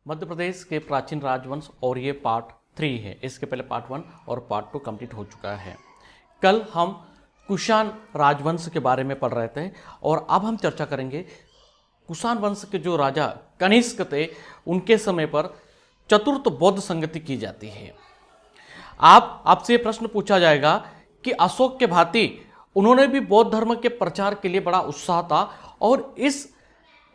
मध्य प्रदेश के प्राचीन राजवंश और ये पार्ट 3 है। इसके पहले पार्ट 1 और पार्ट 2 कंप्लीट हो चुका है। कल हम कुषाण राजवंश के बारे में पढ़ रहे थे और अब हम चर्चा करेंगे कुषाण वंश के जो राजा कनिष्क थे उनके समय पर चतुर्थ बौद्ध संगति की जाती है। आपसे ये प्रश्न पूछा जाएगा कि अशोक के भांति उन्होंने भी बौद्ध धर्म के प्रचार के लिए बड़ा उत्साह था और इस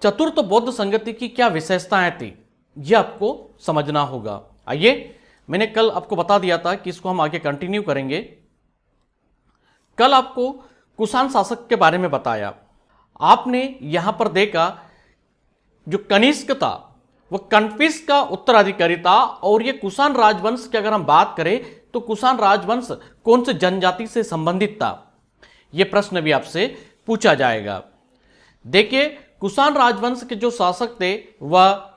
चतुर्थ बौद्ध संगति की क्या विशेषताएं थी ये आपको समझना होगा। आइए, मैंने कल आपको बता दिया था कि इसको हम आगे कंटिन्यू करेंगे। कल आपको कुषाण शासक के बारे में बताया। आपने यहां पर देखा जो कनिष्क था वो कनिष्क का उत्तराधिकारी था और ये कुषाण राजवंश की अगर हम बात करें तो कुषाण राजवंश कौन से जनजाति से संबंधित था, यह प्रश्न भी आपसे पूछा जाएगा। देखिए, कुषाण राजवंश के जो शासक थे वह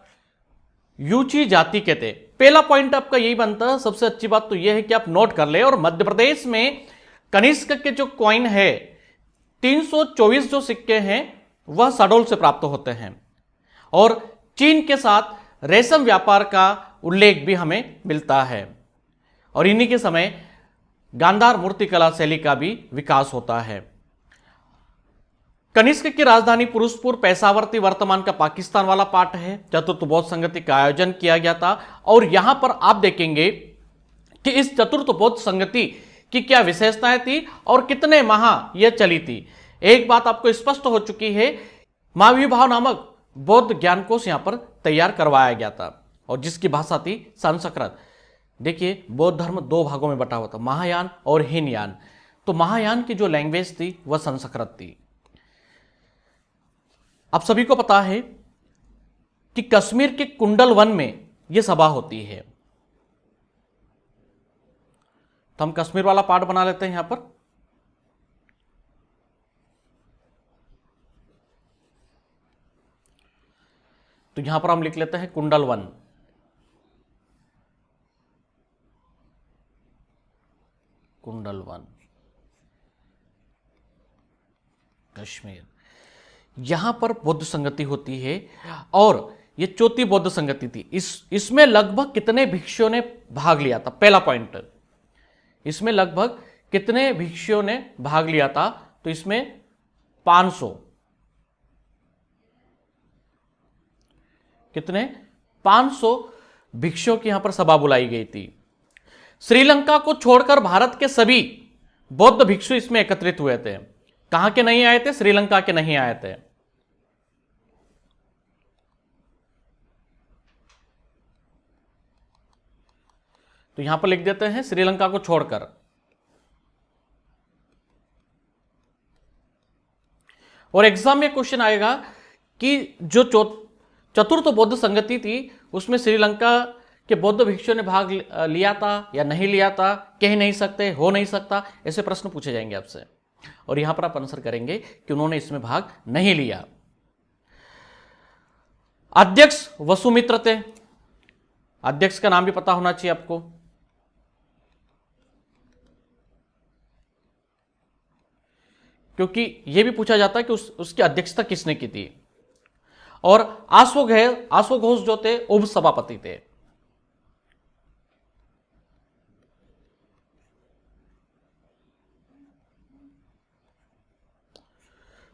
यूची जाति के थे। पहला पॉइंट आपका यही बनता है। सबसे अच्छी बात तो यह है कि आप नोट कर ले। और मध्य प्रदेश में कनिष्क के जो कॉइन है 324 जो सिक्के हैं वह शहडोल से प्राप्त होते हैं और चीन के साथ रेशम व्यापार का उल्लेख भी हमें मिलता है और इन्हीं के समय गांधार मूर्तिकला शैली का भी विकास होता है। कनिष्क की राजधानी पुरुषपुर पेशावर थी, वर्तमान का पाकिस्तान वाला पार्ट है। चतुर्थ बौद्ध संगति का आयोजन किया गया था और यहां पर आप देखेंगे कि इस चतुर्थ बौद्ध संगति की क्या विशेषताएं थी और कितने माह यह चली थी। एक बात आपको स्पष्ट हो चुकी है, महाविभाव नामक बौद्ध ज्ञान कोश यहां पर तैयार करवाया गया था और जिसकी भाषा थी संस्कृत। देखिए, बौद्ध धर्म दो भागों में बटा हुआ था, महायान और हीनयान। तो महायान की जो लैंग्वेज थी वह संस्कृत थी। आप सभी को पता है कि कश्मीर के कुंडल वन में यह सभा होती है। तो हम कश्मीर वाला पार्ट बना लेते हैं यहां पर। तो यहां पर हम लिख लेते हैं कुंडल वन। कुंडल वन कश्मीर, यहां पर बौद्ध संगति होती है और यह चौथी बौद्ध संगति थी। इसमें लगभग कितने भिक्षुओं ने भाग लिया था? पहला पॉइंट, इसमें लगभग कितने भिक्षुओं ने भाग लिया था? तो इसमें 500। कितने? 500 भिक्षुओं की यहां पर सभा बुलाई गई थी। श्रीलंका को छोड़कर भारत के सभी बौद्ध भिक्षु इसमें एकत्रित हुए थे। कहां के नहीं आए थे? श्रीलंका के नहीं आए थे। तो यहां पर लिख देते हैं श्रीलंका को छोड़कर। और एग्जाम में क्वेश्चन आएगा कि जो चतुर्थ बौद्ध संगति थी उसमें श्रीलंका के बौद्ध भिक्षुओं ने भाग लिया था या नहीं लिया था, कह नहीं सकते, हो नहीं सकता, ऐसे प्रश्न पूछे जाएंगे आपसे और यहां पर आप आंसर करेंगे कि उन्होंने इसमें भाग नहीं लिया। अध्यक्ष वसुमित्र थे। अध्यक्ष का नाम भी पता होना चाहिए आपको। क्योंकि यह भी पूछा जाता है कि उसकी अध्यक्षता किसने की थी। और आश्वघोष जो थे उप सभापति थे।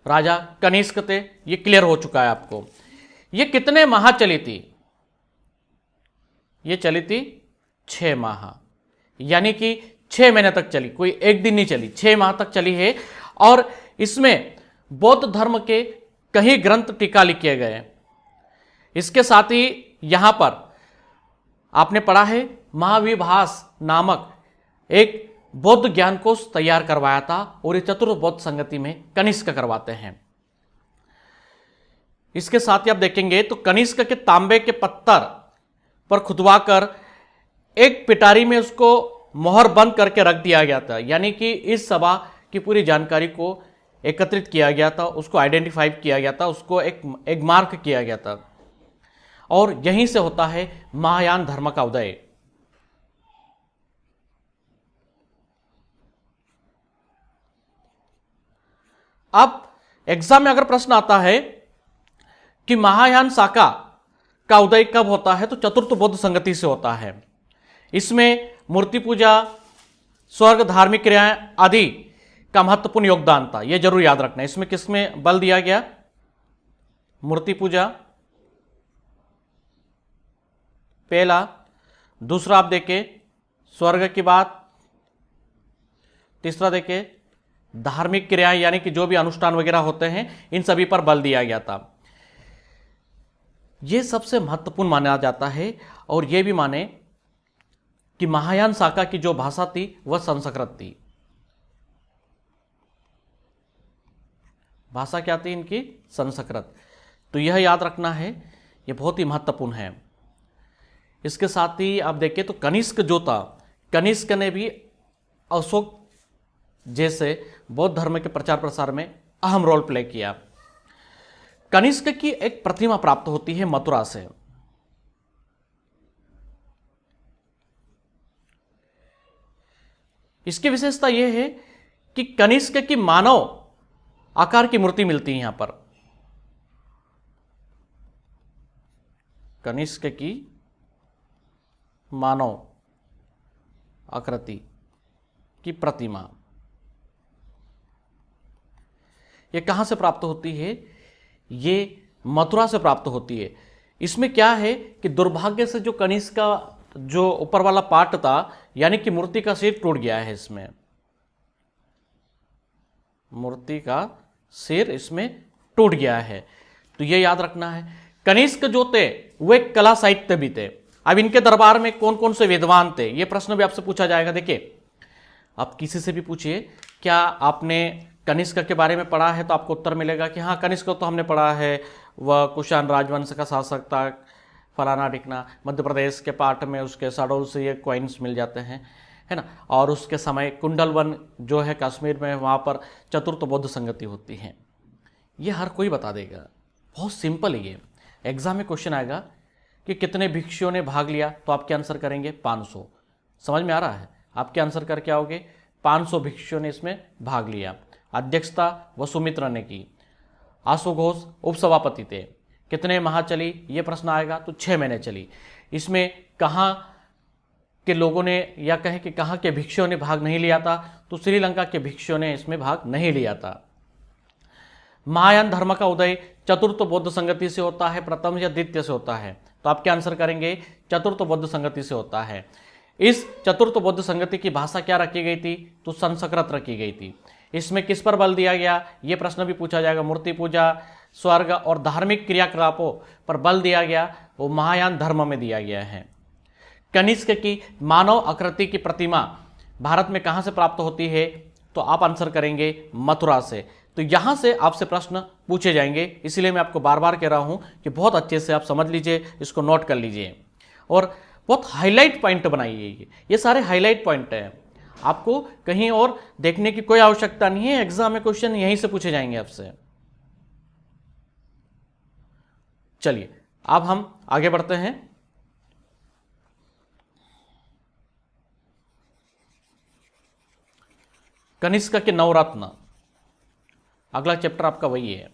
राजा कनिष्क थे, ये क्लियर हो चुका है आपको। ये कितने माह चली थी? ये चली थी 6 माह, यानी कि 6 महीने तक चली, कोई एक दिन नहीं चली, 6 माह तक चली है। और इसमें बौद्ध धर्म के कई ग्रंथ टीका लिखे गए। इसके साथ ही यहां पर आपने पढ़ा है महाविभास नामक एक बौद्ध ज्ञान कोश तैयार करवाया था और ये चतुर्थ बौद्ध संगति में कनिष्क करवाते हैं। इसके साथ ही आप देखेंगे तो कनिष्क के तांबे के पत्थर पर खुदवाकर एक पिटारी में उसको मोहर बंद करके रख दिया गया था, यानी कि इस सभा की पूरी जानकारी को एकत्रित किया गया था, उसको आइडेंटिफाई किया गया था, उसको एक मार्क किया गया था और यहीं से होता है महायान धर्म का उदय। अब एग्जाम में अगर प्रश्न आता है कि महायान शाखा का उदय कब होता है? तो चतुर्थ बौद्ध संगति से होता है। इसमें मूर्ति पूजा, स्वर्ग, धार्मिक क्रियाएं आदि का महत्वपूर्ण योगदान था, यह जरूर याद रखना है। इसमें किसमें बल दिया गया? मूर्ति पूजा पहला, दूसरा आप देखें स्वर्ग की बात, तीसरा देखें धार्मिक क्रियाएं यानी कि जो भी अनुष्ठान वगैरह होते हैं इन सभी पर बल दिया गया था। यह सबसे महत्वपूर्ण माना जाता है। और यह भी माने कि महायान शाखा की जो भाषा थी वह संस्कृत थी। भाषा क्या थी इनकी? संस्कृत। तो यह याद रखना है, यह बहुत ही महत्वपूर्ण है। इसके साथ ही आप देखें तो कनिष्क जो था, कनिष्क ने भी अशोक जैसे बौद्ध धर्म के प्रचार प्रसार में अहम रोल प्ले किया। कनिष्क की एक प्रतिमा प्राप्त होती है मथुरा से। इसकी विशेषता यह है कि कनिष्क की मानव आकार की मूर्ति मिलती है यहां पर। कनिष्क की मानव आकृति की प्रतिमा ये कहां से प्राप्त होती है? ये मथुरा से प्राप्त होती है। इसमें क्या है कि दुर्भाग्य से जो कनिष्क का जो ऊपर वाला पार्ट था यानी कि मूर्ति का सिर टूट गया है। इसमें मूर्ति का सिर इसमें टूट गया है। तो ये याद रखना है। कनिष्क जो थे वे कला साहित्य भी थे। अब इनके दरबार में कौन कौन से विद्वान थे ये प्रश्न भी आपसे पूछा जाएगा। देखिए, आप किसी से भी पूछिए क्या आपने कनिष्क के बारे में पढ़ा है, तो आपको उत्तर मिलेगा कि हाँ कनिष्क तो हमने पढ़ा है, वह कुषाण राजवंश का शासक था, फलाना ढिकना। मध्य प्रदेश के पार्ट में उसके शहडोल से ये कॉइन्स मिल जाते हैं, है ना। और उसके समय कुंडलवन जो है कश्मीर में, वहाँ पर चतुर्थ बौद्ध संगति होती है। ये हर कोई बता देगा, बहुत सिंपल है ये। एग्जाम में क्वेश्चन आएगा कि कितने भिक्षुओं ने भाग लिया, तो आपके आंसर करेंगे 500। समझ में आ रहा है? आपके आंसर कर क्या होगे? 500 भिक्षुओं ने इसमें भाग लिया। अध्यक्षता वसुमित्र ने की। आशु घोष उपसभापति थे। कितने माह चली ये प्रश्न आएगा, तो 6 महीने चली। इसमें कहाँ के लोगों ने या कहें कि कहाँ के भिक्षुओं ने भाग नहीं लिया था, तो श्रीलंका के भिक्षुओं ने इसमें भाग नहीं लिया था। महायान धर्म का उदय चतुर्थ बौद्ध संगति से होता है, प्रथम या द्वितीय से होता है, तो आप क्या आंसर करेंगे? चतुर्थ बौद्ध संगति से होता है। इस चतुर्थ बौद्ध संगति की भाषा क्या रखी गई थी? तो संस्कृत रखी गई थी। इसमें किस पर बल दिया गया ये प्रश्न भी पूछा जाएगा। मूर्ति पूजा, स्वर्ग और धार्मिक क्रियाकलापों पर बल दिया गया, वो महायान धर्म में दिया गया है। कनिष्क की मानव आकृति की प्रतिमा भारत में कहां से प्राप्त होती है? तो आप आंसर करेंगे मथुरा से। तो यहां से आपसे प्रश्न पूछे जाएंगे, इसलिए मैं आपको बार बार कह रहा हूं कि बहुत अच्छे से आप समझ लीजिए, इसको नोट कर लीजिए और बहुत हाईलाइट पॉइंट बनाइए। ये सारे हाईलाइट पॉइंट हैं, आपको कहीं और देखने की कोई आवश्यकता नहीं है। एग्जाम में क्वेश्चन यहीं से पूछे जाएंगे आपसे। चलिए अब हम आगे बढ़ते हैं। कनिष्क के नवरत्न, अगला चैप्टर आपका वही है।